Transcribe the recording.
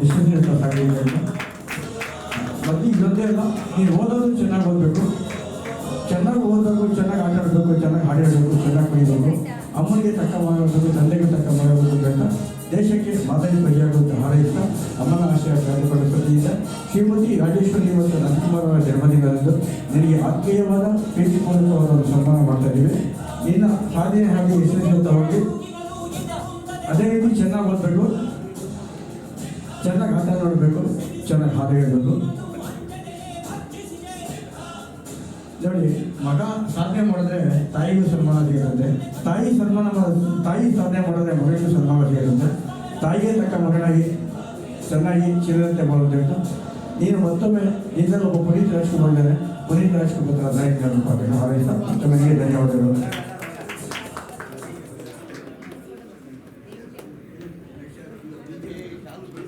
ಯಶಸ್ವಿ ಸಾಗಿದ್ದಾರೆ. ಮತ್ತು ಇದೊಂದೇ ಅಲ್ಲ, ನೀವು ಓದೋದು ಚೆನ್ನಾಗಿ ಓದಬೇಕು, ಚೆನ್ನಾಗಿ ಓದಬೇಕು, ಚೆನ್ನಾಗಿ ಆಟ ಆಡಬೇಕು, ಚೆನ್ನಾಗಿ ಹಾಡಾಡಬೇಕು, ಚೆನ್ನಾಗಿ ಕುಡಿಬೇಕು, ಅಮ್ಮನಿಗೆ ತಕ್ಕ ಮಾಡಬೇಕು, ತಂದೆಗೆ ತಕ್ಕ ಮಾಡಬೇಕು ಅಂತ ದೇಶಕ್ಕೆ ಮಾದರಿ ಪ್ರಜೆಯಾಗುವಂಥ ಹಾರೈಸ್ತಾ ಅಮ್ಮನ ಆಶಯ ಕಾರ್ಯಪಡಿಸುವ ಪ್ರತಿಯಿಂದ ಶ್ರೀಮತಿ ರಾಜೇಶ್ವರಿ ಮತ್ತು ರಾಜ್ಕುಮಾರ್ ಅವರ ಜನ್ಮದಿನದಂದು ನಿನಗೆ ಆತ್ಮೀಯವಾದ ಪ್ರೀತಿಪೂರ್ವಕವಾದ ಒಂದು ಸನ್ಮಾನ ಮಾಡ್ತಾ ಇದ್ದೀವಿ. ನಿನ್ನ ಸಾಧನೆ ಹಾಗೆ ಯಶಸ್ವಿತವಾಗಿ ಅದೇ ರೀತಿ ಚೆನ್ನಾಗಿ ಓದಬೇಕು, ಚೆನ್ನಾಗಿ ಆಟ ನೋಡಬೇಕು, ಚೆನ್ನಾಗಿ ಹಾಡು ಹೇಳಬೇಕು. ನೋಡಿ, ಮಗ ಸಾಧನೆ ಮಾಡಿದ್ರೆ ತಾಯಿಗೂ ಸನ್ಮಾನ ಸಿಗುತ್ತೆ, ತಾಯಿ ಸಾಧನೆ ಮಾಡಿದ್ರೆ ಮಗಳಿಗೂ ಸನ್ಮಾನ ಸಿಗುತ್ತೆ. ತಾಯಿಗೆ ತಕ್ಕ ಮಗನಾಗಿ ಚೆನ್ನಾಗಿ ಚಿರತೆ ಬರೋದ್ರಿಂದ ನೀನು ಮತ್ತೊಮ್ಮೆ ನಿನ್ನಲ್ಲಿ ಒಬ್ಬ ಪುನೀತ್ ರಾಜ್ಕುಮಾರ್ ಇದ್ದಾರೆ, ಪುನೀತ್ ರಾಜ್ಕುಮಾರ್ ನಾಯಕ ಹಾರೈಸ್ತಾ ಮತ್ತೊಮ್ಮೆ ಧನ್ಯವಾದಗಳು.